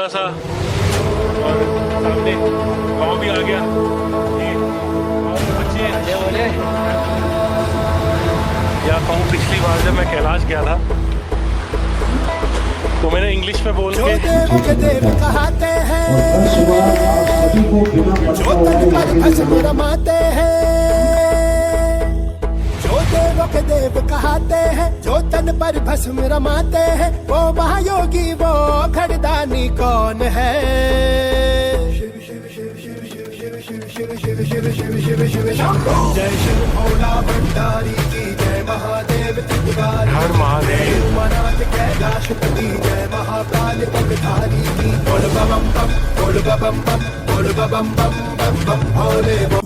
थोड़ा सा, और सामने गाँव भी आ गया। ये गाँव के बच्चे बोले या कहूँ, पिछली बार जब मैं कैलाश गया था तो मैंने इंग्लिश में बोल के देव कहते हैं, जो तन पर भस्म रमाते हैं, जो देवों के देव कहते हैं, जो तन पर भस्म रमाते हैं, वो महायोगी वो घड़दानी कौन है? शिव शिव शिव शिव शिव शिव शिव शिव शिव शिव शिव शिव शिव शंभो। जय शिव भोला भंडारी की जय, महादेव त्रिपुरारी हर महादेव, उमानाथ कैलाशपति जय, महाकाल पगधारी की। बोल बम बम बोल बम बम बोल बम बम बम बम भोले बोल।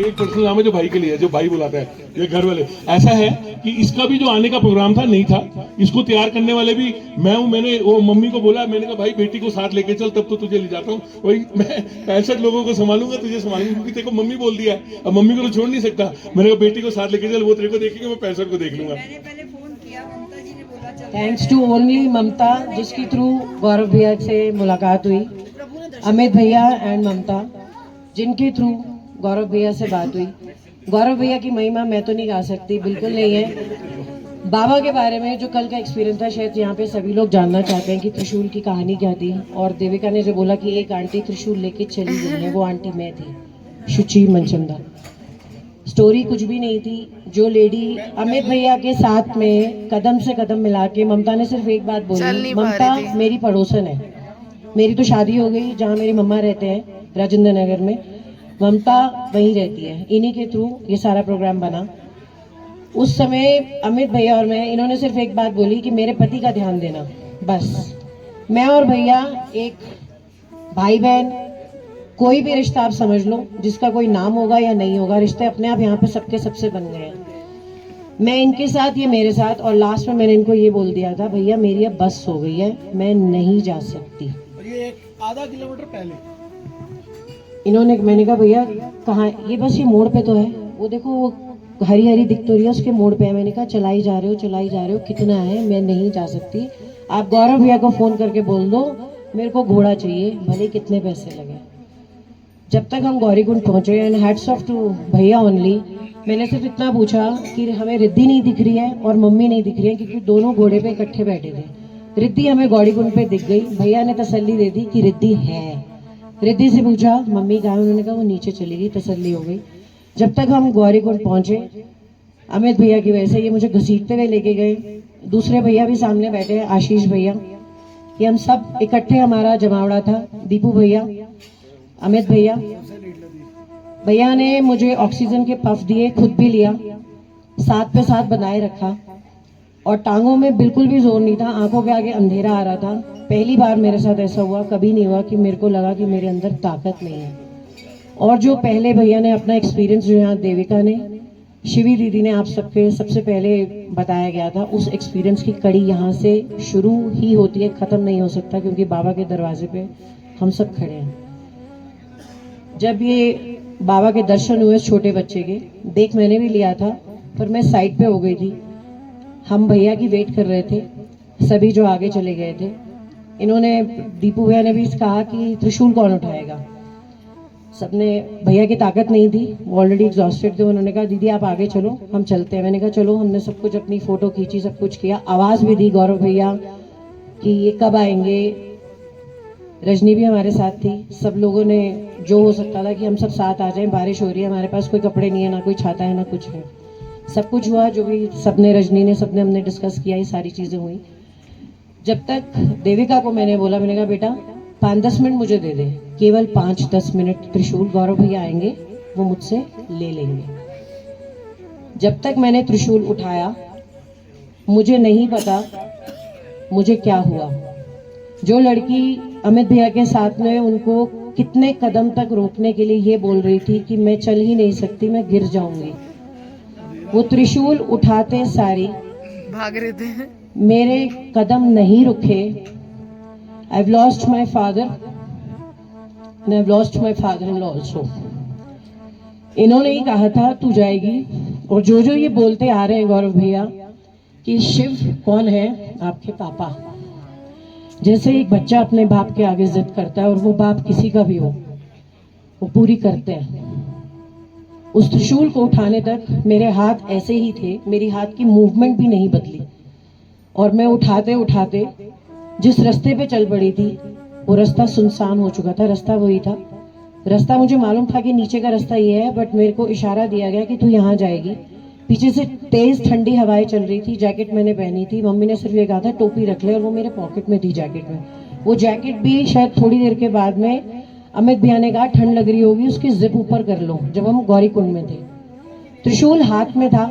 एक पर्सनल नाम है जो भाई के लिए है, जो भाई बुलाता है, ये घर वाले। ऐसा है कि इसका भी जो आने का प्रोग्राम था नहीं था, इसको तैयार करने वाले भी मैं हूँ। मैंने वो मम्मी को बोला, मैंने कहा भाई बेटी को साथ लेके चल, तब तो तुझे ले जाता हूँ। वही मैं 65 लोगों को संभालूंगा, तुझे संभालूंगा, क्योंकि तेरे को मम्मी बोल दिया है, अब मम्मी को तो छोड़ नहीं सकता। मैंने कहा बेटी को साथ लेके चल, वो तेरे को देखेंगे, मैं 65 को देख लूंगा। थैंक्स टू ओनली ममता, जिसके थ्रू गौरव भैया से मुलाकात हुई। अमित भैया एंड ममता, जिनके थ्रू गौरव भैया से बात हुई। गौरव भैया की महिमा मैं तो नहीं गा सकती, बिल्कुल नहीं है। बाबा के बारे में जो कल का एक्सपीरियंस था, शायद यहाँ पे सभी लोग जानना चाहते हैं कि त्रिशूल की कहानी क्या थी। और देविका ने जो बोला कि एक आंटी त्रिशूल लेके चली गई है, वो आंटी मैं थी, शुचि मनचंदा। स्टोरी कुछ भी नहीं थी। जो लेडी अमित भैया के साथ में कदम से कदम मिला के, ममता ने सिर्फ एक बात बोली, ममता मेरी पड़ोसन है। मेरी तो शादी हो गई, जहाँ मेरी मम्मा रहते हैं राजेंद्र नगर में, ममता वहीं रहती है। इन्हीं के थ्रू ये सारा प्रोग्राम बना। उस समय अमित भैया और मैं, इन्होंने सिर्फ एक बात बोली कि मेरे पति का ध्यान देना, बस। मैं और भैया एक भाई बहन, कोई भी रिश्ता आप समझ लो, जिसका कोई नाम होगा या नहीं होगा, रिश्ते अपने आप यहाँ पे सबके सबसे बन गए हैं। मैं इनके साथ, ये मेरे साथ। और लास्ट में मैंने इनको ये बोल दिया था, भैया मेरी अब बस हो गई है, मैं नहीं जा सकती। ये आधा किलोमीटर पहले इन्होंने, मैंने कहा भैया कहाँ, ये बस ये मोड़ पे तो है, वो देखो वो हरी हरी दिख तो रही है, उसके मोड़ पे है। मैंने कहा चलाई जा रहे हो, कितना है, मैं नहीं जा सकती। आप गौरव भैया को फोन करके बोल दो मेरे को घोड़ा चाहिए, भले कितने पैसे लगे। जब तक हम गौरीकुंड पहुंचे, एंड हैट्स ऑफ टू भैया ओनली, मैंने सिर्फ इतना पूछा कि हमें रिद्धि नहीं दिख रही है और मम्मी नहीं दिख रही है, क्योंकि दोनों घोड़े पे इकट्ठे बैठे थे। रिद्धि हमें गौरीकुंड पे दिख गई। भैया ने तसल्ली दे दी कि रिद्धि है। रिद्धि से पूछा मम्मी कहाँ, उन्होंने कहा वो नीचे चली गई, तसल्ली हो गई। जब तक हम गौरीकुंड पहुंचे, अमित भैया की वजह से ये मुझे घसीटते हुए लेके गए। दूसरे भैया भी सामने बैठे हैं, आशीष भैया, ये हम सब इकट्ठे, हमारा जमावड़ा था। दीपू भैया, अमित भैया, भैया ने मुझे ऑक्सीजन के पफ दिए, खुद भी लिया, साथ पे साथ बनाए रखा। और टांगों में बिल्कुल भी जोर नहीं था, आंखों के आगे अंधेरा आ रहा था। पहली बार मेरे साथ ऐसा हुआ, कभी नहीं हुआ कि मेरे को लगा कि मेरे अंदर ताकत नहीं है। और जो पहले भैया ने अपना एक्सपीरियंस, जो यहाँ देविका ने, शिवी दीदी ने आप सबके सबसे पहले बताया गया था, उस एक्सपीरियंस की कड़ी यहाँ से शुरू ही होती है, ख़त्म नहीं हो सकता, क्योंकि बाबा के दरवाजे पे हम सब खड़े हैं। जब ये बाबा के दर्शन हुए छोटे बच्चे के, देख मैंने भी लिया था, पर मैं साइड पे हो गई थी। हम भैया की वेट कर रहे थे, सभी जो आगे चले गए थे। इन्होंने, दीपू भैया ने भी कहा कि त्रिशूल कौन उठाएगा। सबने, भैया की ताकत नहीं थी, वो ऑलरेडी एग्जॉस्टेड थे। उन्होंने कहा दीदी आप आगे चलो, हम चलते हैं। मैंने कहा चलो। हमने सब कुछ, अपनी फोटो खींची, सब कुछ किया, आवाज़ भी दी गौरव भैया कि ये कब आएंगे। रजनी भी हमारे साथ थी। सब लोगों ने जो हो सकता था कि हम सब साथ आ जाएं। बारिश हो रही है, हमारे पास कोई कपड़े नहीं है, ना कोई छाता है, ना कुछ है। सब कुछ हुआ, जो भी सबने, रजनी ने, सबने, हमने डिस्कस किया, ये सारी चीज़ें हुई। जब तक देविका को मैंने बोला, मैंने कहा बेटा 5-10 मिनट मुझे दे दे, केवल 5-10 मिनट, त्रिशूल गौरव भैया आएंगे, वो मुझसे ले लेंगे। जब तक मैंने त्रिशूल उठाया, मुझे नहीं पता मुझे क्या हुआ। जो लड़की अमित भैया के साथ में, उनको कितने कदम तक रोकने के लिए ये बोल रही थी कि मैं चल ही नहीं सकती, मैं गिर जाऊंगी। वो त्रिशूल उठाते सारी भाग रहे थे। मेरे कदम नहीं रुके। I've lost my father and I've lost my father-in-law also. इन्होंने ही कहा था तू जाएगी, और जो जो ये बोलते आ रहे हैं गौरव भैया कि शिव कौन है, आपके पापा। जैसे एक बच्चा अपने बाप के आगे जिद करता है, और वो बाप किसी का भी हो, वो पूरी करते हैं। उस त्रिशूल को उठाने तक मेरे हाथ ऐसे ही थे, मेरी हाथ की मूवमेंट भी नहीं बदली, और मैं उठाते उठाते जिस रास्ते पे चल पड़ी थी वो रास्ता सुनसान हो चुका था। रास्ता वही था, रास्ता मुझे मालूम था कि नीचे का रास्ता ये है, बट मेरे को इशारा दिया गया कि तू यहाँ जाएगी। पीछे से तेज ठंडी हवाएं चल रही थी, जैकेट मैंने पहनी थी। मम्मी ने सिर्फ ये कहा था टोपी रख ले, और वो मेरे पॉकेट में थी जैकेट में। वो जैकेट भी शायद थोड़ी देर के बाद में अमित भैया ने कहा ठंड लग रही होगी, उसकी जिप ऊपर कर लो, जब हम गौरी कुंड में थे। त्रिशूल हाथ में था,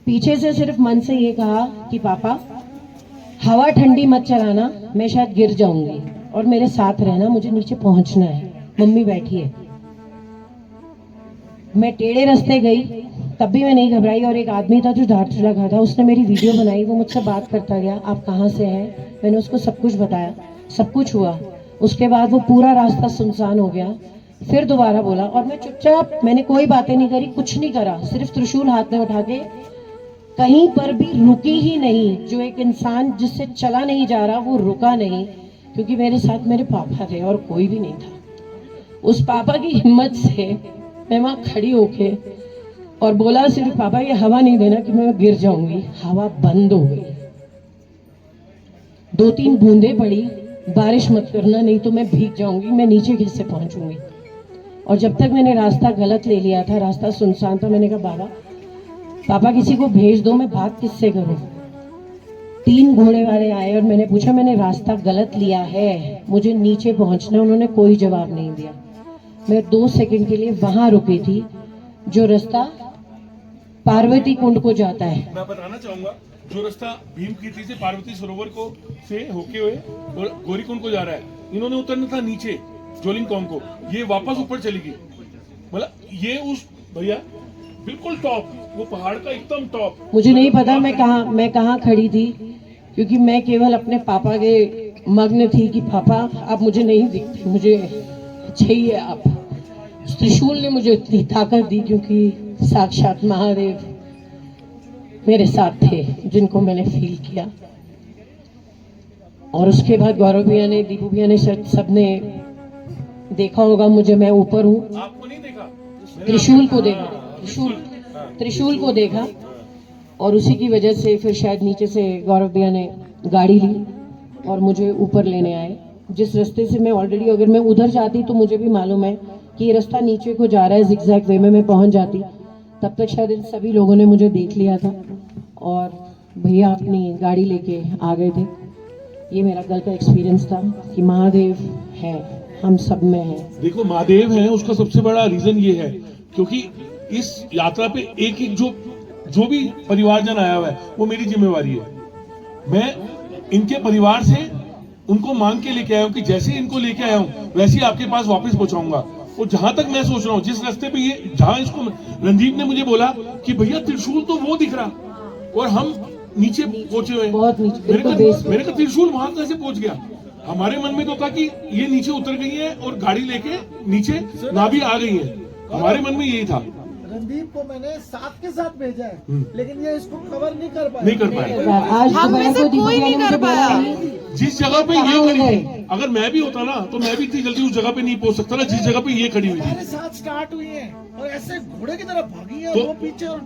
पीछे से सिर्फ मन से ये कहा कि पापा हवा ठंडी मत चलाना, मैं शायद गिर जाऊंगी, और मेरे साथ रहना, मुझे नीचे पहुंचना है। मम्मी बैठी है। मैं टेढ़े रास्ते गई, तब भी मैं नहीं घबराई, और एक आदमी था जो धार चला खा था, उसने मेरी वीडियो बनाई। वो मुझसे बात करता गया, आप कहाँ से हैं, मैंने उसको सब कुछ बताया, सब कुछ हुआ। उसके बाद वो पूरा रास्ता सुनसान हो गया। फिर दोबारा बोला, और मैं चुपचाप, मैंने कोई बातें नहीं करी, कुछ नहीं करा, सिर्फ त्रिशूल हाथ में उठा के कहीं पर भी रुकी ही नहीं। जो एक इंसान जिससे चला नहीं जा रहा वो रुका नहीं, क्योंकि मेरे साथ मेरे पापा थे और कोई भी नहीं था। उस पापा की हिम्मत से मैं वहां खड़ी होके और बोला सिर्फ पापा ये हवा नहीं देना कि मैं गिर जाऊंगी। हवा बंद हो गई, 2-3 बूंदें पड़ी, बारिश मत करना नहीं तो मैं भीग जाऊंगी, मैं नीचे कैसे पहुंचूंगी। और जब तक मैंने रास्ता गलत ले लिया था, रास्ता सुनसान था, मैंने कहा पापा किसी को भेज दो, मैं बात किससे करूं। 3 घोड़े वाले आए और मैंने पूछा मैंने रास्ता गलत लिया है, मुझे नीचे पहुंचना। उन्होंने कोई जवाब नहीं दिया। मैं 2 सेकंड के लिए वहां रुकी थी, जो रास्ता पार्वती कुंड को जाता है। मैं बताना चाहूंगा, जो रास्ता भीम कीर्ति से पार्वती सरोवर को से होके हुए और गौरीकुंड को जा रहा है, इन्होंने उतरना था नीचे जोलिंग कॉम को, ये वापस ऊपर चली गई। मतलब ये उस भैया बिल्कुल टॉप, वो पहाड़ का एकदम टॉप। मुझे नहीं पता मैं कहाँ खड़ी थी, क्योंकि मैं केवल अपने पापा के मग्न थी कि पापा आप मुझे नहीं दिखते, मुझे चाहिए आप। त्रिशूल ने मुझे इतनी ताकत दी, क्योंकि साक्षात महादेव मेरे साथ थे, जिनको मैंने फील किया। और उसके बाद गौरव भैया ने, दीपू भैया ने, सबने देखा होगा मुझे, मैं ऊपर हूँ। आपको नहीं देखा? त्रिशूल को देखा, त्रिशूल को देखा, और उसी की वजह से फिर शायद नीचे से गौरव भैया ने गाड़ी ली और मुझे ऊपर लेने आए। जिस रास्ते से मैं ऑलरेडी, अगर मैं उधर जाती तो मुझे भी मालूम है कि ये रास्ता नीचे को जा रहा है, जिगजैग वे में मैं पहुंच जाती, तब तक शायद इन सभी लोगों ने मुझे देख लिया था और भैया अपनी गाड़ी लेके आ गए थे। ये मेरा कल का एक्सपीरियंस था कि महादेव है, हम सब में है। देखो महादेव है, उसका सबसे बड़ा रीजन ये है क्योंकि इस यात्रा पे एक एक जो भी परिवारजन आया हुआ है वो मेरी जिम्मेवारी है। मैं इनके परिवार से उनको मांग के लेके आया हूँ कि जैसे इनको लेके आया हूँ वैसे ही आपके पास वापस पहुंचाऊंगा। और जहां तक मैं सोच रहा हूँ, जिस रास्ते पे ये, जहां इसको रणदीप ने मुझे बोला कि भैया त्रिशूल तो वो दिख रहा और हम नीचे पहुंचे हुए, बहुत नीचे, मेरे का त्रिशूल वहां कैसे पहुंच गया? हमारे मन में तो था कि ये नीचे उतर गई है और गाड़ी लेके नीचे नाभि आ गई है, हमारे मन में यही था। रणदीप को मैंने साथ के साथ भेजा है, लेकिन ये इसको कवर नहीं कर पाया। आज हम में से कोई नहीं कर पाया। जिस जगह पे ये खड़ी थी, अगर मैं भी होता ना तो मैं भी इतनी जल्दी उस जगह पे नहीं पहुंच सकता ना जिस जगह पे ये खड़ी हुई थी। हमारे साथ स्टार्ट हुई है और ऐसे घोड़े की तरह भागी है, तो वो पीछे। और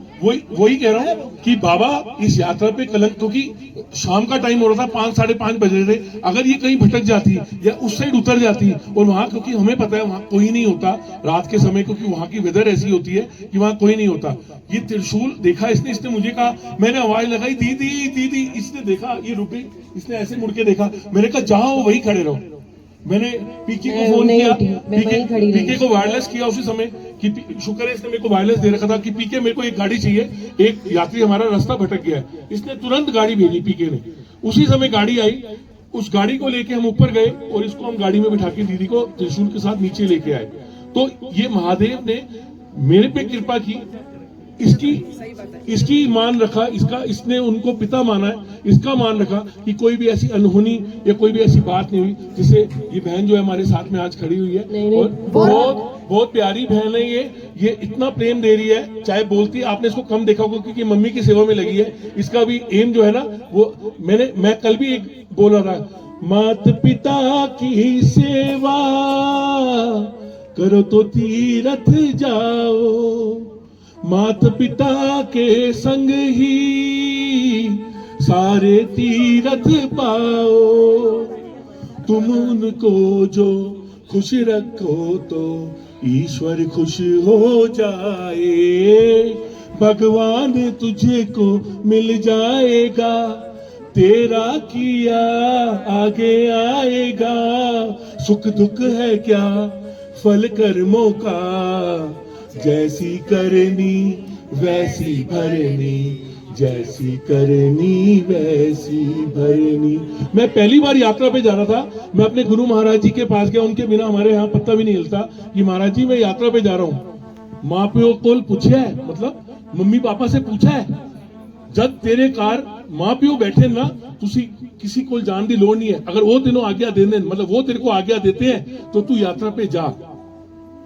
वही कह रहा हूँ कि बाबा इस यात्रा पे कलंक, क्योंकि शाम का टाइम हो रहा था, 5 साढ़े 5 बज रहे थे। अगर ये कहीं भटक जाती या उस साइड उतर जाती और वहां, क्योंकि हमें पता है वहां कोई नहीं होता रात के समय, क्योंकि वहां की वेदर ऐसी होती है कि वहां कोई नहीं होता। ये त्रिशूल देखा इसने मुझे कहा, मैंने आवाज लगाई दीदी दीदी, इसने देखा, ये रुक गई, इसने ऐसे मुड़ के देखा, मैंने कहा जहां हो वही खड़े रहो। मैंने पीके को फोन किया, पीके को वायरलेस किया उसी समय कि शुक्र है इसने मेरे को वायरलेस दे रखा था कि पीके मेरे को एक गाड़ी चाहिए, एक यात्री हमारा रास्ता भटक गया है, इसने तुरंत गाड़ी भेजी पीके ने। उसी समय गाड़ी आई, उस गाड़ी को लेके हम ऊपर गए और इसको हम गाड़ी में बिठा के दीदी को त्रिशूल के साथ नीचे लेके आए। तो ये महादेव ने मेरे पे कृपा की, इसकी मान रखा, इसने उनको पिता माना है, इसका मान रखा कि कोई भी ऐसी अनहोनी या कोई भी ऐसी बात नहीं हुई, जिससे ये बहन जो है हमारे साथ में आज खड़ी हुई है और बहुत प्यारी बहन है। ये इतना प्रेम दे रही है, चाहे बोलती, आपने इसको कम देखा होगा क्योंकि मम्मी की सेवा में लगी है। इसका भी एम जो है ना, वो मैं कल भी एक बोल रहा था, मात पिता की सेवा करो तो तीरथ जाओ, मात पिता के संग ही सारे तीरथ पाओ, तुम उनको जो खुश रखो तो ईश्वर खुश हो जाए, भगवान तुझे को मिल जाएगा, तेरा किया आगे आएगा, सुख दुख है क्या फल कर्मों का, जैसी करनी वैसी भरनी, जैसी करनी वैसी भरनी। मैं पहली बार यात्रा पे जा रहा था, मैं अपने गुरु महाराज जी के पास गया, उनके बिना हमारे यहाँ पत्ता भी नहीं हिलता कि महाराज जी मैं यात्रा पे जा रहा हूँ। माँ प्यो को पूछा है, मतलब मम्मी पापा से पूछा है, जब तेरे कार माँ प्यो बैठे ना, तुसी किसी को जान की लोड़ नहीं है, अगर वो तेनों आज्ञा देने, मतलब वो तेरे को आज्ञा देते हैं तो तू यात्रा पे जा।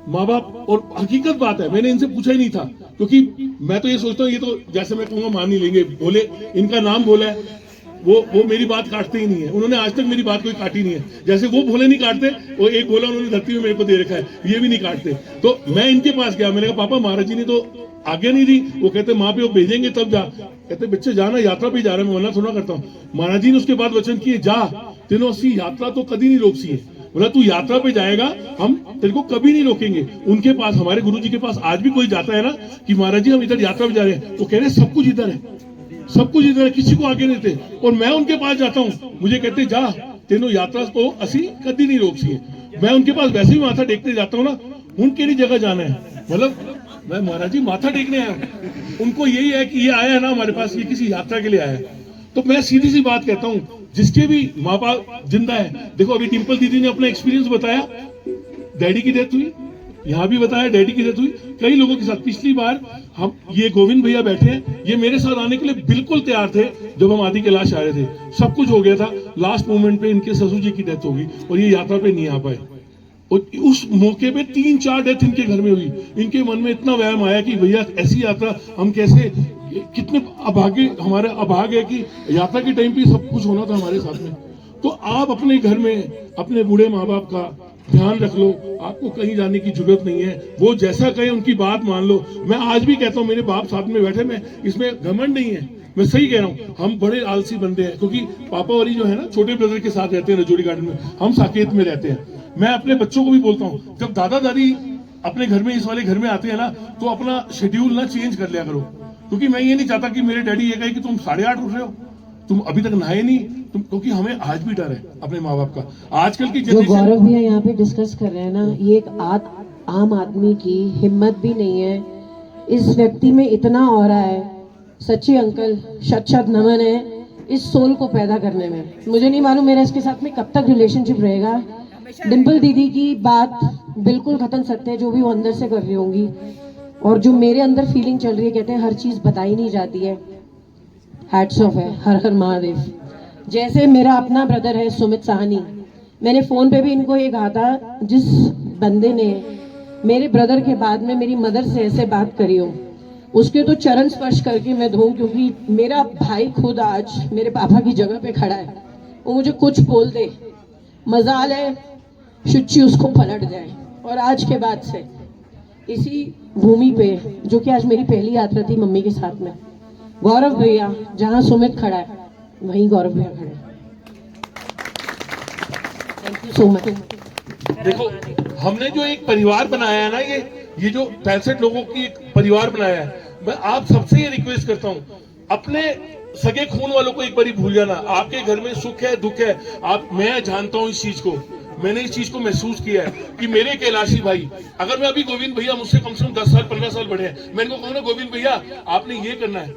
माँ बाप, और हकीकत बात है, मैंने इनसे पूछा ही नहीं था क्योंकि मैं तो ये सोचता हूँ ये तो जैसे मैं कहूँगा मान ही लेंगे, बोले इनका नाम बोला है, वो मेरी बात काटते ही नहीं है, उन्होंने आज तक मेरी बात कोई काटी नहीं है। जैसे वो भोले नहीं काटते, वो एक बोला उन्होंने धरती में मेरे को दे रखा है, ये भी नहीं काटते। तो मैं इनके पास गया, मैंने कहा पापा महाराज जी ने तो आज्ञा नहीं दी, वो कहते माँ प्यो भेजेंगे तब जा, कहते बच्चे जाना, यात्रा पे जा रहे, मैं मना थोड़ा करता हूँ। महाराज जी ने उसके बाद वचन किए, जा तेनों असी यात्रा तो कभी नहीं रोक सी है, बोला तू यात्रा पे जाएगा, हम तेरे को कभी नहीं रोकेंगे। उनके पास, हमारे गुरु जी के पास आज भी कोई जाता है ना कि महाराज जी हम इधर यात्रा पे जा रहे हैं, तो कह रहे सब कुछ इधर है, सब कुछ इधर है, किसी को आगे नहीं देते। और मैं उनके पास जाता हूँ, मुझे कहते जा तेनों यात्रा को असी कभी नहीं रोक सी। मैं उनके पास वैसे ही माथा टेकते जाता हूँ ना, उनके जगह जाना है, मतलब मैं महाराज जी माथा टेकने आया हूँ, उनको यही है कि ये आया है ना हमारे पास, ये किसी यात्रा के लिए आया है। तो मैं सीधी सी बात कहता हूँ, जिसके भी माँ बाप जिंदा है, देखो अभी डिम्पल दीदी ने अपना एक्सपीरियंस बताया, डैडी की डेथ हुई, यहाँ भी बताया डैडी की डेथ हुई, कई लोगों के साथ। पिछली बार हम, ये गोविंद भैया बैठे हैं, ये मेरे साथ आने के लिए बिल्कुल तैयार थे जब हम आदि कैलाश आ रहे थे, सब कुछ हो गया था, लास्ट मोमेंट पे इनके ससुर जी की डेथ हो गई और ये यात्रा पे नहीं आ पाए। और उस मौके पे 3-4 डेथ इनके घर में हुई। इनके मन में इतना वहम आया कि भैया ऐसी यात्रा हम कैसे, कितने अभागे, हमारे अभागे है कि यात्रा के टाइम पे सब कुछ होना था हमारे साथ में। तो आप अपने घर में अपने बूढ़े माँ बाप का ध्यान रख लो, आपको कहीं जाने की जरूरत नहीं है, वो जैसा कहे उनकी बात मान लो। मैं आज भी कहता हूँ, मेरे बाप साथ में बैठे, मैं इसमें घमंड नहीं है, मैं सही कह रहा हूँ, हम बड़े आलसी बंदे हैं क्योंकि पापा वाली जो है ना छोटे ब्रदर के साथ रहते हैं रजौड़ी गार्डन में, हम साकेत में रहते हैं। मैं अपने बच्चों को भी बोलता हूँ, जब दादा दादी अपने घर में, इस वाले घर में आते हैं ना, तो अपना शेड्यूल ना चेंज कर लिया करो, क्योंकि मैं ये नहीं चाहता कि मेरे डैडी ये कहे कि तुम 8:30 उठ रहे हो, तुम अभी तक नहाए नहीं, तुम, क्योंकि हमें आज भी डर है अपने माँ बाप का। आजकल की जो गौरव भैया यहाँ पे डिस्कस कर रहे हैं ना, ये एक आम आदमी की हिम्मत भी नहीं है, इस व्यक्ति में इतना ऑरा है। सच्ची अंकल, शत नमन है इस सोल को पैदा करने में। मुझे नहीं मालूम मेरा इसके साथ में कब तक रिलेशनशिप रहेगा। डिम्पल दीदी की बात बिल्कुल खत्म सत्य है, जो भी वो अंदर से कर रही होंगी, और जो मेरे अंदर फीलिंग चल रही है, कहते हैं हर चीज बताई नहीं जाती है। हैट्स ऑफ है, हर हर महादेव। जैसे मेरा अपना ब्रदर है सुमित साहनी, मैंने फोन पे भी इनको ये कहा था, जिस बंदे ने मेरे ब्रदर के बाद में मेरी मदर से ऐसे बात करी हो, उसके तो चरण स्पर्श करके मैं धोऊं, क्योंकि मेरा भाई खुद आज मेरे पापा की जगह पे खड़ा है। वो मुझे कुछ बोल दे, मजाल है शुच्ची उसको पलट जाए। और आज के बाद से इसी भूमि पे, जो कि आज मेरी पहली यात्रा थी मम्मी के साथ में, गौरव भैया, जहां सुमित खड़ा है वहीं गौरव भैया खड़े हैं। Thank you so much. देखो, हमने जो एक परिवार बनाया है ना, ये जो 65 लोगों की एक परिवार बनाया है, मैं आप सबसे ये रिक्वेस्ट करता हूँ, अपने सगे खून वालों को एक बार भूल जाना। आपके घर में सुख है दुख है, मैं जानता हूँ इस चीज को, मैंने इस चीज को महसूस किया है कि मेरे कैलाशी भाई, अगर मैं अभी गोविंद भैया मुझसे कम से कम 10 साल 15 साल बड़े हैं, मैं इनको कहूँ ना गोविंद भैया आपने ये करना है,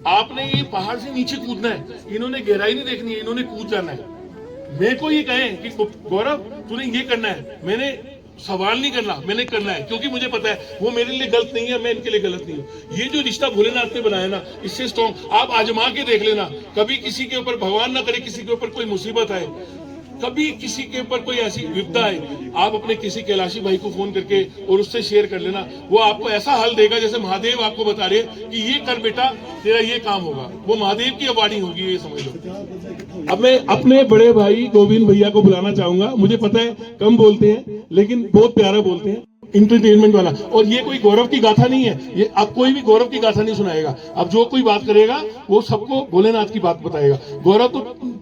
आपने ये पहाड़ से नीचे कूदना है, इन्होंने गहराई नहीं देखनी है, इन्होंने कूद जाना है। मेरे को ये कहें कि गौरव तूने ये करना है, मैंने सवाल नहीं करना, मैंने करना है, क्योंकि मुझे पता है वो मेरे लिए गलत नहीं है, मैं इनके लिए गलत नहीं हूँ। ये जो रिश्ता भोलेनाथ ने बनाया ना, इससे स्ट्रॉन्ग आप आजमा के देख लेना। कभी किसी के ऊपर, भगवान ना करे किसी के ऊपर कोई मुसीबत आए, कभी किसी के ऊपर कोई ऐसी विपदा आए, आप अपने किसी कैलाशी भाई को फोन करके और उससे शेयर कर लेना, वो आपको ऐसा हल देगा जैसे महादेव आपको बता रहे कि ये कर बेटा तेरा ये काम होगा, वो महादेव की वाणी होगी, ये समझ लो। अब मैं अपने बड़े भाई गोविंद भैया को बुलाना चाहूंगा। मुझे पता है कम बोलते हैं लेकिन बहुत प्यारा बोलते हैं, इंटरटेनमेंट वाला। और ये कोई गौरव की गाथा नहीं है, ये अब कोई भी गौरव की गाथा नहीं सुनाएगा। अब जो कोई बात करेगा वो सबको भोलेनाथ की बात बताएगा। गौरव तो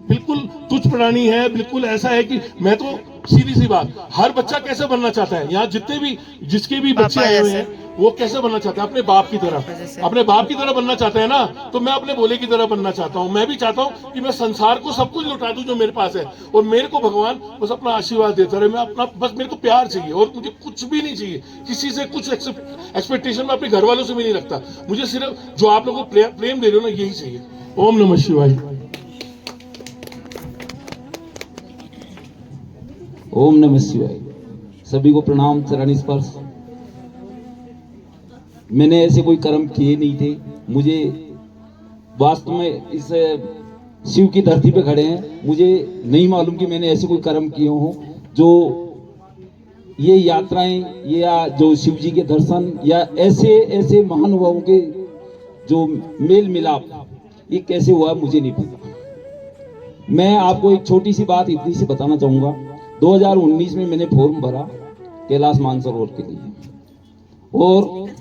बिल्कुल तुच्छ प्राणी है, बिल्कुल ऐसा है कि मैं तो सीधी सी बात, हर बच्चा कैसे बनना चाहता है, यहाँ जितने भी जिसके भी बच्चे आए हुए हैं वो कैसे बनना चाहते हैं, अपने बाप की तरह, अपने बाप की तरह बनना चाहते हैं ना। तो मैं अपने भोले की तरह बनना चाहता हूँ। मैं भी चाहता हूँ कि मैं संसार को सब कुछ लौटा दूं जो मेरे पास है, और मेरे को भगवान बस अपना आशीर्वाद देता रहे। मैं अपना बस, मेरे को प्यार चाहिए और मुझे कुछ भी नहीं चाहिए, किसी से कुछ एक्सपेक्टेशन मैं अपने घर वालों से भी नहीं रखता। मुझे सिर्फ जो आप लोगों को प्रेम दे रहे हो ना, यही चाहिए। ओम नमः शिवाय। ओम नमः शिवाय। सभी को प्रणाम, चरण स्पर्श। मैंने ऐसे कोई कर्म किए नहीं थे। मुझे वास्तव में इस शिव की धरती पे खड़े हैं, मुझे नहीं मालूम कि मैंने ऐसे कोई कर्म किए हों जो ये यात्राएं या जो शिव जी के दर्शन या ऐसे महानुभावों के जो मेल मिलाप, ये कैसे हुआ मुझे नहीं पता। मैं आपको एक छोटी सी बात इतनी सी बताना चाहूँगा। 2019 में मैंने फॉर्म भरा कैलाश मानसरोवर के लिए, और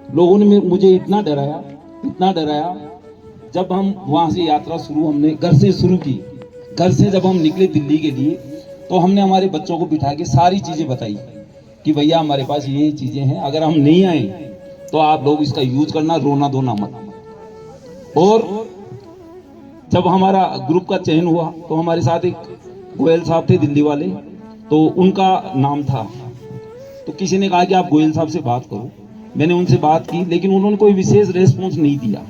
लोगों ने मुझे इतना डराया। जब हम वहाँ से यात्रा हमने घर से शुरू की, घर से जब हम निकले दिल्ली के लिए, तो हमने हमारे बच्चों को बिठा के सारी चीज़ें बताई कि भैया हमारे पास ये चीज़ें हैं, अगर हम नहीं आए तो आप लोग इसका यूज करना, रोना धोना मत। और जब हमारा ग्रुप का चयन हुआ तो हमारे साथ एक गोयल साहब थे दिल्ली वाले, तो उनका नाम था। तो किसी ने कहा कि आप गोयल साहब से बात करो। मैंने उनसे बात की, लेकिन उन्होंने कोई विशेष रेस्पॉन्स नहीं दिया।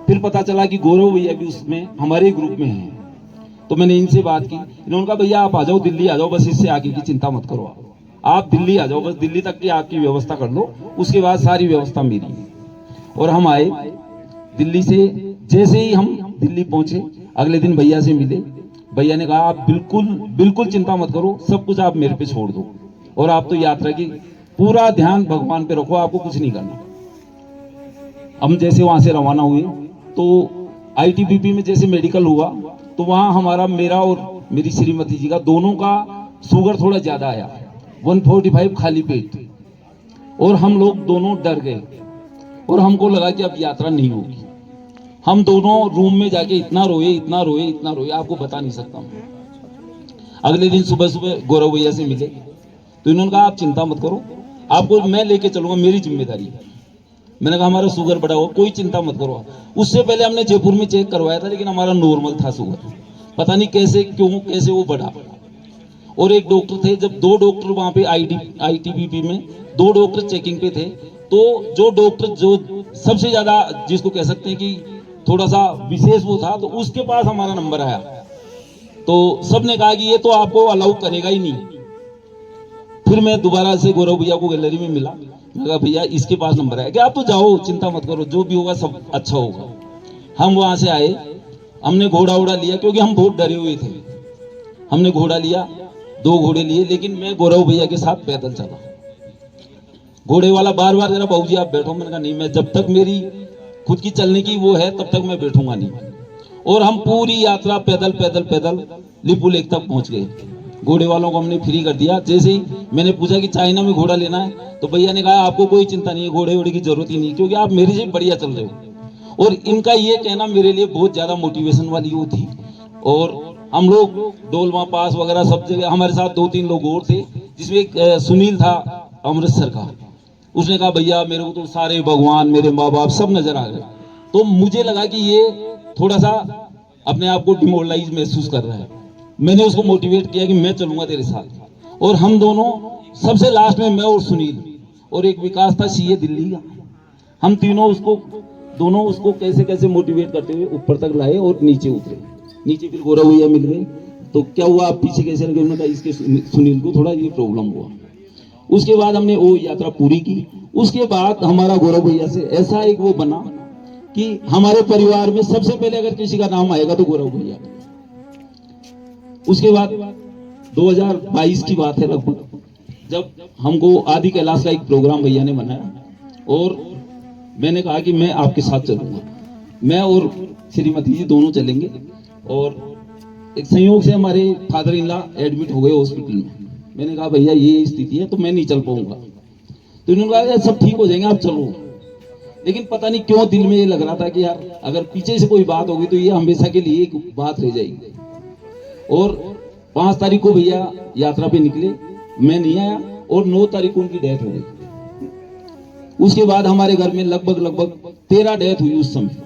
फिर पता चला कि गौरव भैया भी उसमें हमारे ग्रुप में हैं। तो मैंने इनसे बात की, इन्होंने कहा भैया आप आ जाओ, दिल्ली आ जाओ, बस इससे आगे की चिंता मत करो, आप दिल्ली आ जाओ, बस दिल्ली तक की आपकी व्यवस्था कर लो, उसके बाद सारी व्यवस्था मेरी है। और हम आए दिल्ली से। जैसे ही हम दिल्ली पहुंचे, अगले दिन भैया से मिले। भैया ने कहा आप बिल्कुल चिंता मत करो, सब कुछ आप मेरे पे छोड़ दो, और आप तो यात्रा की पूरा ध्यान भगवान पे रखो, आपको कुछ नहीं करना। हम जैसे वहां से रवाना हुए तो ITBP में जैसे मेडिकल हुआ, तो वहां हमारा, मेरा और मेरी श्रीमती जी का, दोनों का शुगर थोड़ा ज्यादा आया, 145 खाली पेट, और हम लोग दोनों डर गए और हमको लगा कि अब यात्रा नहीं होगी। हम दोनों रूम में जाके इतना रोए, आपको बता नहीं सकता हूँ। अगले दिन सुबह गौरव भैया से मिले, तो इन्होंने कहा आप चिंता मत करो, आपको मैं लेके चलूंगा, मेरी जिम्मेदारी है। मैंने कहा हमारा शुगर बढ़ा हुआ, कोई चिंता मत करो। उससे पहले हमने जयपुर में चेक करवाया था, लेकिन हमारा नॉर्मल था शुगर, पता नहीं कैसे वो बढ़ा। और एक डॉक्टर थे, जब 2 डॉक्टर वहां पे ITBP में 2 डॉक्टर चेकिंग पे थे, तो जो डॉक्टर जो सबसे ज्यादा जिसको कह सकते हैं कि थोड़ा सा विशेष वो था, तो उसके पास हमारा नंबर आया। तो सबने कहा कि ये तो आपको अलाउ करेगा ही नहीं। फिर मैं दोबारा से गौरव भैया को गैलरी में मिला, मैं कहा भैया इसके पास नंबर है कि आप तो जाओ, चिंता मत करो, जो भी होगा सब अच्छा होगा। हम वहां से आए, हमने घोड़ा लिया, क्योंकि हम बहुत डरे हुए थे। हमने घोड़ा लिया, 2 घोड़े लिए, लेकिन मैं गौरव भैया के साथ पैदल चला। घोड़े वाला बार जरा बाबूजी आप बैठो, मैंने कहा नहीं, मैं जब तक मेरी खुद की चलने की वो है तब तक मैं बैठूंगा नहीं। और हम पूरी यात्रा पैदल लिपू लेक तक पहुंच गए। घोड़े वालों को हमने फ्री कर दिया। जैसे ही मैंने पूछा कि चाइना में घोड़ा लेना है, तो भैया ने कहा आपको कोई चिंता नहीं है, घोड़े की जरूरत ही नहीं, क्योंकि आप मेरे से बढ़िया चल रहे हो। और इनका ये कहना मेरे लिए बहुत ज्यादा मोटिवेशन वाली वो थी। और हम लोग डोलमा पास वगैरह सब जगह, हमारे साथ 2-3 लोग और थे, जिसमें एक सुनील था अमृतसर का। उसने कहा भैया मेरे को तो सारे भगवान, मेरे माँ बाप सब नजर आ गए। तो मुझे लगा कि ये थोड़ा सा अपने आप को डिमोरलाइज महसूस कर रहा है। मैंने उसको मोटिवेट किया कि मैं चलूंगा तेरे साथ। और हम दोनों सबसे लास्ट में मैं और सुनील और एक विकास था सीए दिल्ली का, हम तीनों उसको कैसे कैसे मोटिवेट करते हुए ऊपर तक लाए और नीचे उतरे। नीचे फिर गौरव भैया मिल गए, तो क्या हुआ आप पीछे कैसे लगे, उन्होंने कहा इसके सुनील को थोड़ा ये प्रॉब्लम हुआ। उसके बाद हमने वो यात्रा पूरी की। उसके बाद हमारा गौरव भैया से ऐसा एक वो बना कि हमारे परिवार में सबसे पहले अगर किसी का नाम आएगा तो गौरव भैया। उसके बाद 2022 की बात है लगभग, जब हमको आदि कैलाश का एक प्रोग्राम भैया ने बनाया और मैंने कहा कि मैं आपके साथ चलूंगा, मैं और श्रीमती जी दोनों चलेंगे। और एक संयोग से हमारे फादर इन लॉ एडमिट हो गए हॉस्पिटल में। मैंने कहा भैया ये स्थिति है तो मैं नहीं चल पाऊंगा, तो इन्होंने कहा सब ठीक हो जाएंगे आप चलो। लेकिन पता नहीं क्यों दिल में ये लग रहा था कि यार अगर पीछे से कोई बात होगी तो ये हमेशा के लिए एक बात रह जाएगी। और 5 तारीख को भैया यात्रा पे निकले, मैं नहीं आया और 9 तारीख को उनकी डेथ हो गई। उसके बाद हमारे घर में लगभग 13 डेथ हुई उस समय,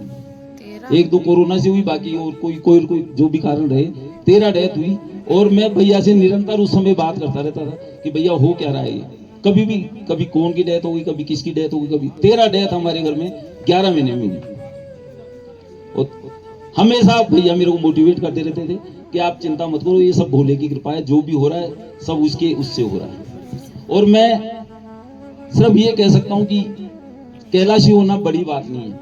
1-2 कोरोना से हुई, बाकी और कोई जो भी कारण रहे 13 डेथ हुई। और मैं भैया से निरंतर उस समय बात करता रहता था कि भैया हो क्या रहा है ये, कभी कौन की डेथ हो गई, कभी किसकी डेथ हो गई, कभी 13 डेथ हमारे घर में 11 महीने में हुई। और हमेशा भैया मेरे को मोटिवेट करते रहते थे कि आप चिंता मत करो, ये सब भोले की कृपा है, जो भी हो रहा है सब उससे हो रहा है। और मैं सिर्फ ये कह सकता हूं कि कैलाशी होना बड़ी बात नहीं है,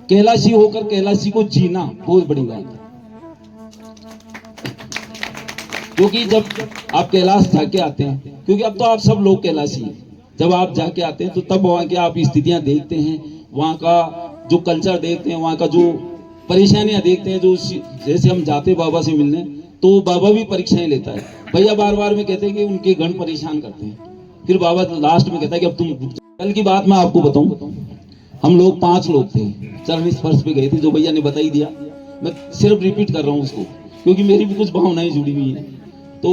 कैलाशी होकर कैलाशी को जीना बहुत बड़ी बात है। क्योंकि जब आप कैलाश जाके आते हैं, क्योंकि अब तो आप सब लोग कैलाशी हैं, जब आप जाके आते हैं तो तब वहाँ की आप स्थितियां देखते हैं, वहाँ का जो कल्चर देखते हैं, वहाँ का जो परेशानियां देखते हैं। जो जैसे हम जाते बाबा से मिलने तो बाबा भी परीक्षाएं लेता है। भैया बार में कहते हैं कि उनके गण परेशान करते हैं, फिर बाबा लास्ट में कहता है कि अब तुम। कल की बात मैं आपको बताऊं, हम लोग 5 लोग थे, चरण स्पर्श पे गए थे, जो भैया ने बता ही दिया, मैं सिर्फ रिपीट कर रहा हूँ उसको क्योंकि मेरी भी कुछ भावनाएं जुड़ी हुई हैं। तो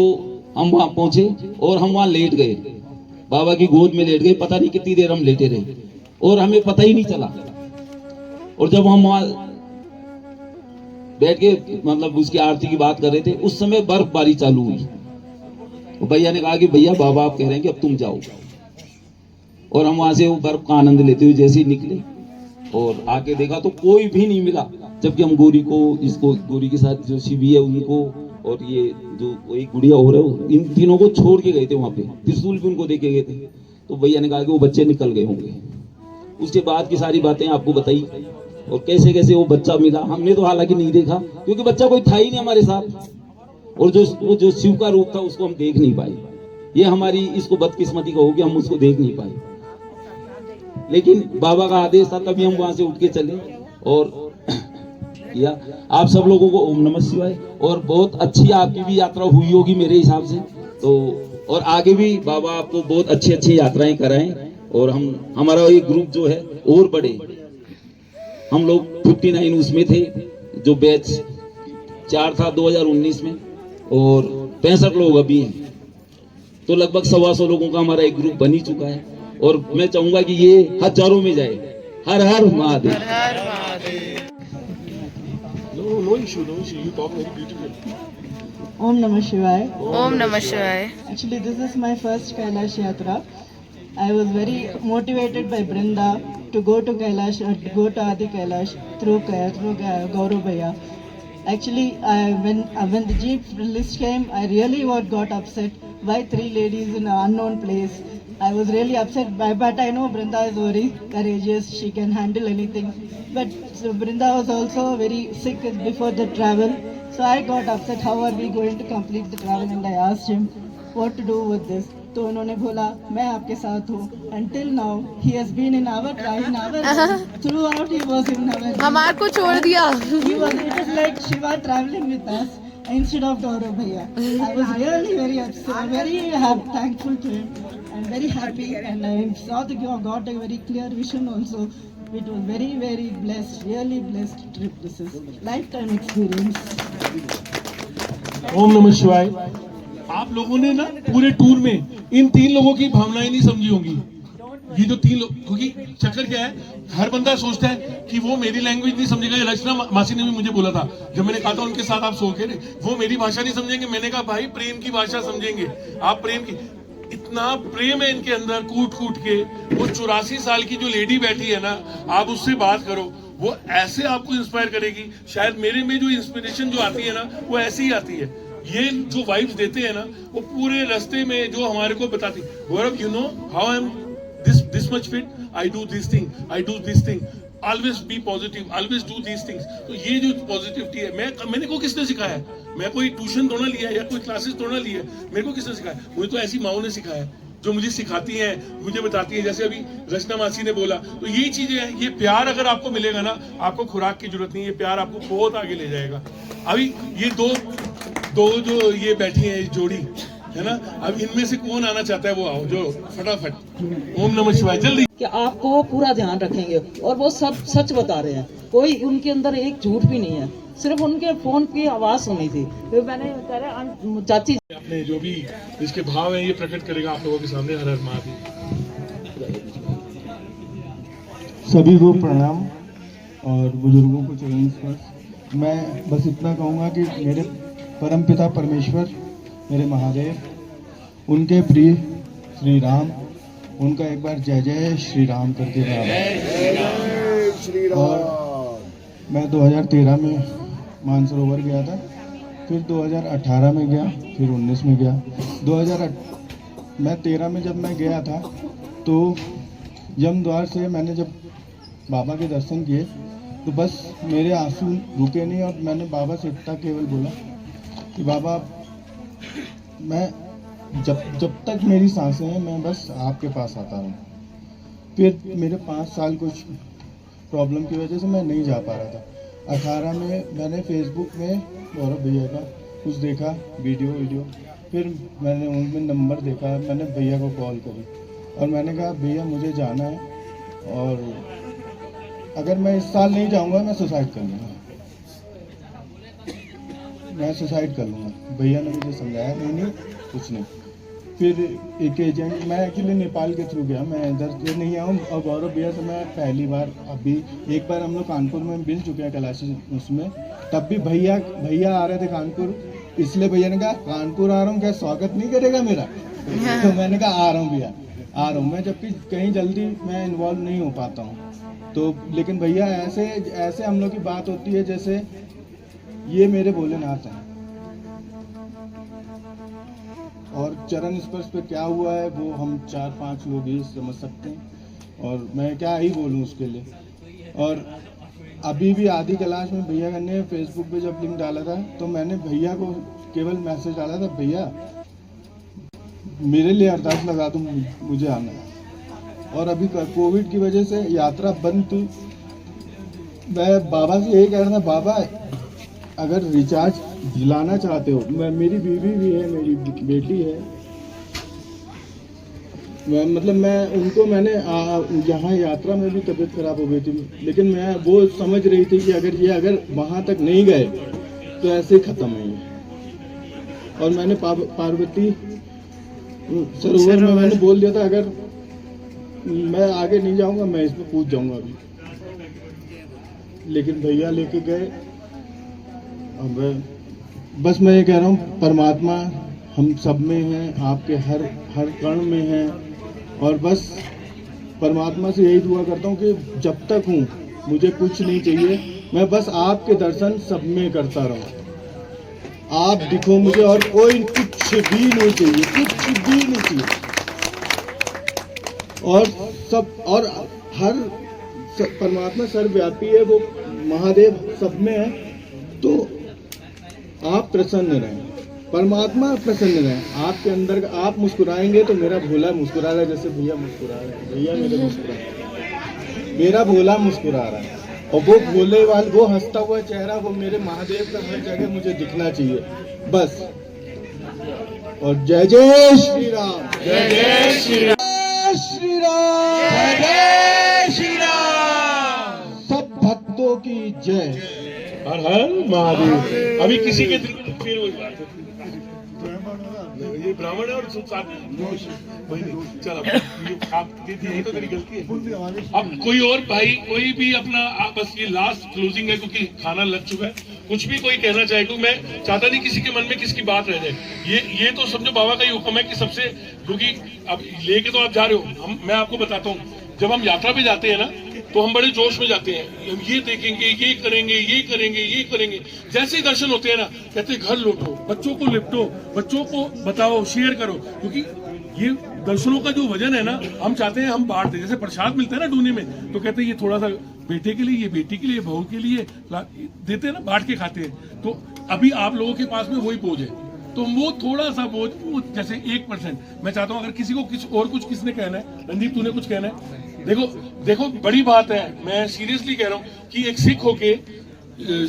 हम वहां पहुंचे और हम वहां लेट गए, बाबा की गोद में लेट गए, पता नहीं कितनी देर हम लेटे रहे और हमें पता ही नहीं चला। और जब हम वहां बैठ के मतलब उसकी आरती की बात कर रहे थे, उस समय बर्फबारी चालू हुई। भैया ने कहा कि भैया बाबा आप कह रहे हैं कि अब तुम जाओ। और हम वहां से वो बर्फ का आनंद लेते हुए जैसे ही निकले और आके देखा तो कोई भी नहीं मिला, जबकि हम गौरी के साथ जो शिवी है उनको और ये जो एक गुड़िया हो रहा है, इन तीनों को छोड़ के गए थे वहां पे, त्रिशूल भी उनको देके गए थे। तो भैया ने कहा कि वो बच्चे निकल गए होंगे। उसके बाद की सारी बातें आपको बताई और कैसे कैसे वो बच्चा मिला। हमने तो हालांकि नहीं देखा क्योंकि बच्चा कोई था ही नहीं हमारे साथ, और जो शिव का रूप था उसको हम देख नहीं पाए। ये हमारी इसको बदकिस्मती कहो कि हम उसको देख नहीं पाए, लेकिन बाबा का आदेश था तभी हम वहां से उठ के चले और किया। आप सब लोगों को ओम नमः शिवाय। और बहुत अच्छी आपकी भी यात्रा हुई होगी मेरे हिसाब से, तो और आगे भी बाबा आपको बहुत अच्छी यात्राएं कराएं। और हमारा एक ग्रुप जो है और बढ़े, हम लोग 59 उसमें थे, जो बैच 4 था 2019 में, और 65 लोग अभी हैं, तो लगभग 125 लोगों का हमारा एक ग्रुप बन ही चुका है। और मैं चाहूंगा कि ये हजारों में जाए। हर हर Mahadev. No issue. You talk very beautifully. Om Namah Shivaya. ओम नमः शिवाय। Actually, this is my first Kailash Yatra. I was very motivated by Brinda to go to Kailash, go to Adi Kailash through Gaurav Bhaiya. Actually, when the jeep list came, I really got upset. Why 3 ladies in an unknown place? I was really upset, but I know Brinda is very courageous. She can handle anything. But so Brinda was also very sick before the travel. So I got upset. How are we going to complete the travel? And I asked him what to do with this. तो उन्होंने बोला मैं आपके साथ हूँ. Until now, he has been in our throughout he was in our. हमारे को छोड़ दिया। It was like Shiva traveling with us instead of Gaurav Bhaiya. I was really very upset, very thankful to him and very happy, and I saw the got a very clear vision also. It was very, very blessed, really blessed trip. This is lifetime experience. ओम नमः शिवाय। आप लोगों ने ना पूरे tour में इन 3 लोगों की भावनाएं नहीं समझी होंगी। ये जो 3 लोग, क्योंकि चक्कर क्या है, हर बंदा सोचता है कि वो मेरी लैंग्वेज नहीं समझेगा। ये रचना मासी ने भी मुझे बोला था जब मैंने कहा था उनके साथ आप सो के, वो मेरी भाषा नहीं समझेंगे। मैंने कहा भाई प्रेम की भाषा समझेंगे, आप प्रेम की, इतना प्रेम है इनके अंदर कूट कूट के। वो 84 साल की जो लेडी बैठी है ना, आप उससे बात करो, वो ऐसे आपको इंस्पायर करेगी। शायद मेरे में जो इंस्पिरेशन जो आती है ना, वो ऐसी ही आती है। ये जो वाइब्स देते हैं ना, वो पूरे रास्ते में जो हमारे को बताती, Gaurav you know how I am this much fit, I do this thing, always be positive, always do these things। तो ये जो पॉजिटिविटी है, मैंने को किसने सिखाया है? मैं कोई ट्यूशन थोड़ा लिया या कोई क्लासेस थोड़ा लिया, मेरे को किसने सिखाया? मुझे तो ऐसी माओ ने सिखाया जो मुझे सिखाती हैं, मुझे बताती है। जैसे अभी रचना मासी ने बोला, तो यही चीजें हैं। ये प्यार अगर आपको मिलेगा ना, आपको खुराक की जरूरत नहीं है, ये प्यार आपको बहुत आगे ले जाएगा। अभी ये दो जो ये बैठी है जोड़ी है ना, अब इनमें से कौन आना चाहता है वो आओ, जो फटाफट। ओम नमः शिवाय, जल्दी। कि आपको वो पूरा ध्यान रखेंगे और वो सब सच बता रहे हैं, कोई उनके अंदर एक झूठ भी नहीं है, सिर्फ उनके फोन की आवाज सुनी थी। फिर मैंने कह रहा चाची अपने जो भी इसके भाव है ये प्रकट करेगा आप लोगों के सामने। हर हर महादेव। सभी को प्रणाम और बुजुर्गों को चरण स्पर्श। मैं बस इतना कहूँगा कि मेरे परमपिता परमेश्वर, मेरे महादेव, उनके प्रिय श्री राम, उनका एक बार जय जय श्री राम करके गाना। और मैं 2013 में मानसरोवर गया था, फिर 2018 में गया, फिर 19 में गया। मैं 13 में जब मैं गया था तो यमद्वार से मैंने जब बाबा के दर्शन किए तो बस मेरे आंसू रुके नहीं, और मैंने बाबा से इतना केवल बोला कि बाबा मैं जब तक मेरी सांसें हैं मैं बस आपके पास आता हूँ। फिर मेरे 5 साल कुछ प्रॉब्लम की वजह से मैं नहीं जा पा रहा था। 18 में मैंने फेसबुक में गौरव भैया का कुछ देखा, वीडियो, फिर मैंने उनमें नंबर देखा, मैंने भैया को कॉल करी और मैंने कहा भैया मुझे जाना है, और अगर मैं इस साल नहीं जाऊँगा मैं सुसाइड कर लूँगा, मैं सुसाइड कर लूँगा। भैया ने मुझे समझाया नहीं कुछ नहीं। फिर एक एजेंट, मैं एक्चुअली नेपाल के थ्रू गया, मैं इधर से नहीं आऊँ। और गौरव भैया से मैं पहली बार, अभी एक बार हम लोग कानपुर में मिल चुके हैं कैलाश उसमें, तब भी भैया आ रहे थे कानपुर, इसलिए भैया ने कहा कानपुर आ रहा हूँ, क्या स्वागत नहीं करेगा मेरा? तो मैंने कहा आ रहा हूँ भैया, आ रहा हूँ मैं, जबकि कहीं जल्दी मैं इन्वॉल्व नहीं हो पाता हूँ। तो लेकिन भैया ऐसे हम लोग की बात होती है जैसे ये मेरे भोलेनाथ हैं। और चरण स्पर्श पे क्या हुआ है वो हम 4-5 लोग ही समझ सकते हैं, और मैं क्या ही बोलूं उसके लिए। और अभी भी आदि कैलाश में भैया ने फेसबुक पे जब लिंक डाला था तो मैंने भैया को केवल मैसेज डाला था, भैया मेरे लिए अरदास लगा दो, मुझे आना है। और अभी कोविड की वजह से यात्रा बंद थी। मैं बाबा से यही कह रहा था, बाबा अगर रिचार्ज दिलाना चाहते हो, मेरी बीवी भी है, मेरी बेटी है, मैं उनको मैंने यहाँ यात्रा में भी तबीयत खराब हो गई थी, लेकिन मैं वो समझ रही थी कि अगर वहाँ तक नहीं गए तो ऐसे ही खत्म है। और मैंने पार्वती सरोवर में मैंने बोल दिया था अगर मैं आगे नहीं जाऊँगा मैं इसमें कूद जाऊँगा अभी, लेकिन भैया लेके गए। अब बस मैं ये कह रहा हूँ परमात्मा हम सब में है, आपके हर कण में है, और बस परमात्मा से यही दुआ करता हूँ कि जब तक हूँ मुझे कुछ नहीं चाहिए, मैं बस आपके दर्शन सब में करता रहूँ। आप दिखो मुझे और कोई कुछ भी नहीं चाहिए, कुछ भी नहीं चाहिए। और हर परमात्मा सर्वव्यापी है, वो महादेव सब में है, तो आप प्रसन्न रहें, परमात्मा प्रसन्न रहें। आपके अंदर आप मुस्कुराएंगे तो मेरा भोला मुस्कुरा रहा है, जैसे भैया मुस्कुरा रहे हैं, भैया मेरे मुस्कुरा रहे हैं, मेरा भोला मुस्कुरा रहा है। और वो भोले वाले वो हंसता हुआ चेहरा वो मेरे महादेव का हर जगह मुझे दिखना चाहिए बस। और जय जय श्री राम, जय जय श्री राम, श्री राम, जय जय श्री राम। सब भक्तों की जय। हर हर महादेव। अभी किसी के फिर ये ब्राह्मण है और साथ वही नहीं। चलो ये आप यही तो मेरी गलती है। अब कोई और भाई कोई भी अपना बस ये लास्ट क्लोजिंग है क्योंकि खाना लग चुका है। कुछ भी कोई कहना चाहे क्योंकि मैं चाहता नहीं किसी के मन में किसकी बात रह जाए। ये तो समझो बाबा का ही हुक्म है कि सबसे, क्योंकि अब लेके तो आप जा रहे हो, मैं आपको बताता हूँ जब हम यात्रा पे जाते हैं ना तो हम बड़े जोश में जाते हैं, हम ये देखेंगे, ये करेंगे, ये करेंगे, ये करेंगे। जैसे ही दर्शन होते हैं ना कहते हैं घर लौटो, बच्चों को लिपटो, बच्चों को बताओ, शेयर करो, क्योंकि ये दर्शनों का जो वजन है ना हम चाहते हैं हम बांटते, जैसे प्रसाद मिलता है ना डूने में तो कहते हैं ये थोड़ा सा बेटे के लिए, ये बेटी के लिए, बहू के लिए देते हैं ना, बांट के खाते हैं। तो अभी आप लोगों के पास में वही बोझ है, तो वो थोड़ा सा बोझ वो जैसे 1%। मैं चाहता हूँ अगर किसी को कुछ किसने कहना है, रणदीप तूने कुछ कहना है, देखो बड़ी बात है, मैं सीरियसली कह रहा हूँ कि एक सिख होके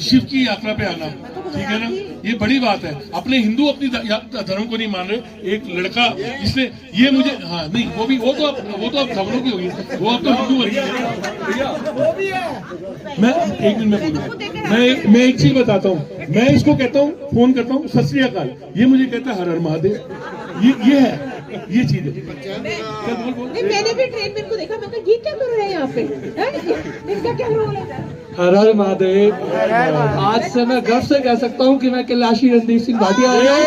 शिव की यात्रा पे आना, ठीक है ना, ये बड़ी बात है। अपने हिंदू अपनी धर्म को नहीं मान रहे। एक लड़का जिसने ये मुझे हाँ नहीं वो तो अब खबरों की होगी, वो अब तो हिंदू बन गया भैया। मैं एक मिनट में बोलूँ, मैं एक चीज बताता हूँ, मैं इसको कहता हूँ, फोन करता हूँ सत श्री अकाल, ये मुझे कहता है हर हर महादेव। ये है, ये चीज है। नहीं, मैंने भी ट्रेन में इनको देखा, मैं कहा ये क्या कर रहे हैं यहाँ पे, इनका क्या रोल है? हर हर महादेव। आज से मैं गर्व से कह सकता हूँ कि मैं कैलाशी रणदीप सिंह भाटिया आया हूँ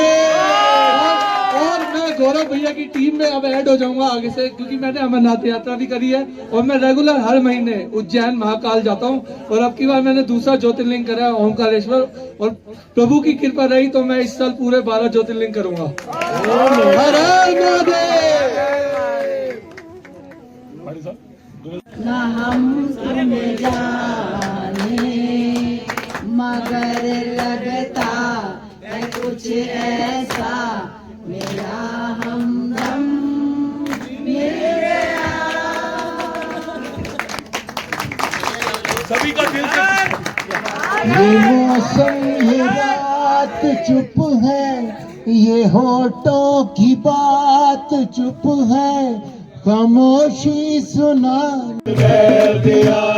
और मैं गौरव भैया की टीम में अब ऐड हो जाऊंगा आगे से, क्योंकि मैंने अमरनाथ यात्रा भी करी है और मैं रेगुलर हर महीने उज्जैन महाकाल जाता हूँ और अब की बार मैंने दूसरा ज्योतिर्लिंग करा है ओमकारेश्वर, और प्रभु की कृपा रही तो मैं इस साल पूरे 12 ज्योतिर्लिंग करूंगा। हर हर महादेव। ना हम तुम्हें जाने मगर लगता है कुछ ऐसा मेरा हमदम मिल गया। सभी का दिल से ये मौसम ये रात चुप है, ये होठों की बात चुप है, खामोशी सुना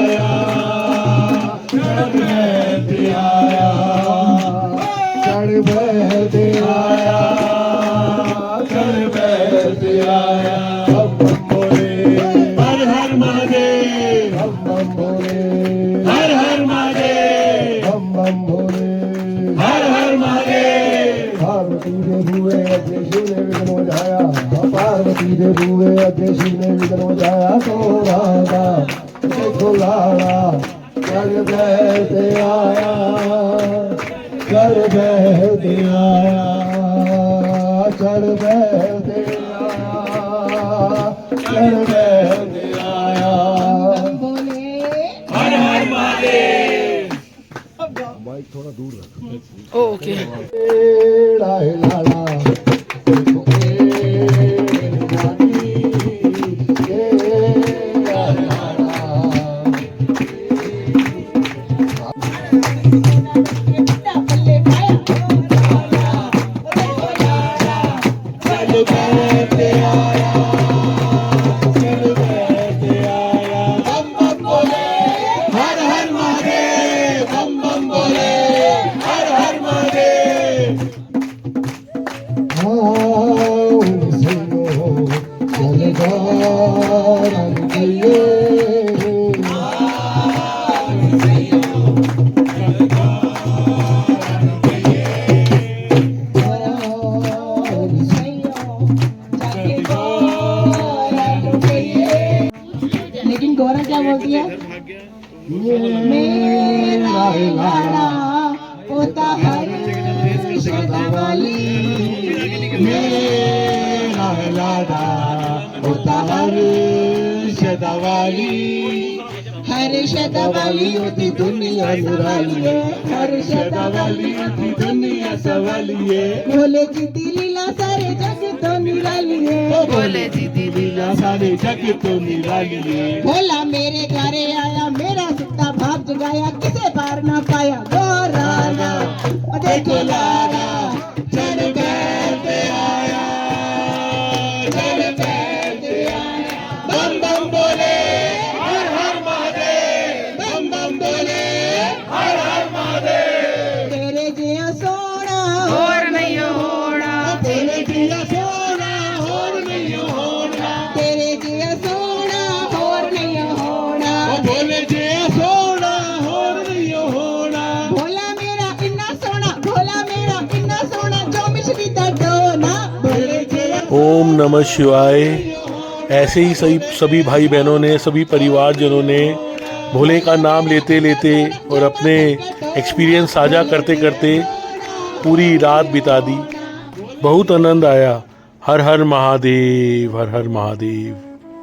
आया, चढ़ आया, चढ़ आया, चढ़ आया। हम बोले हर हर महादेव, हम बोले हर हर महादेव, हम बोले हर हर महादेव। पार्वती दे हुए अग्नि शिव ने विघ्न बुझाया, पार्वती दे हुए अग्नि शिव ने विघ्न बुझाया, तो राधा देखो लाड़ा चढ़ बहते आया, चढ़ बहते आया, चढ़ बहते आया, चढ़ बहते आया। बोले हर हर महादेव। माइक थोड़ा दूर रख। ओके। लाला लेकिन गौरा क्या बोलती है? मेरा लाला होता हर शतवाली, मेरा लाला होता हर शतवाली, हर शतवाली होती दुनिया निराली है, हर शतवाली होती दुनिया सवाली है। भोले जी दी लीला सारे जग तो निराली है, बोले दीदी लीला सारे जग तो निराली है। भोला मेरे घरे आया, मेरा सुता भाग जगाया, किसे पार ना पाया गोराना, देखो लाला चल बैठे आया, चल बैठे आया। बम बम बोले हर हर महादेव, बम बम बोले हर हर महादेव। तेरे जिया सोना और नहीं होना, तेरे जिया नमः शिवाय। ऐसे ही सभी भाई बहनों ने, सभी परिवारजनों ने भोले का नाम लेते लेते और अपने एक्सपीरियंस साझा करते करते पूरी रात बिता दी। बहुत आनंद आया। हर हर महादेव, हर हर महादेव।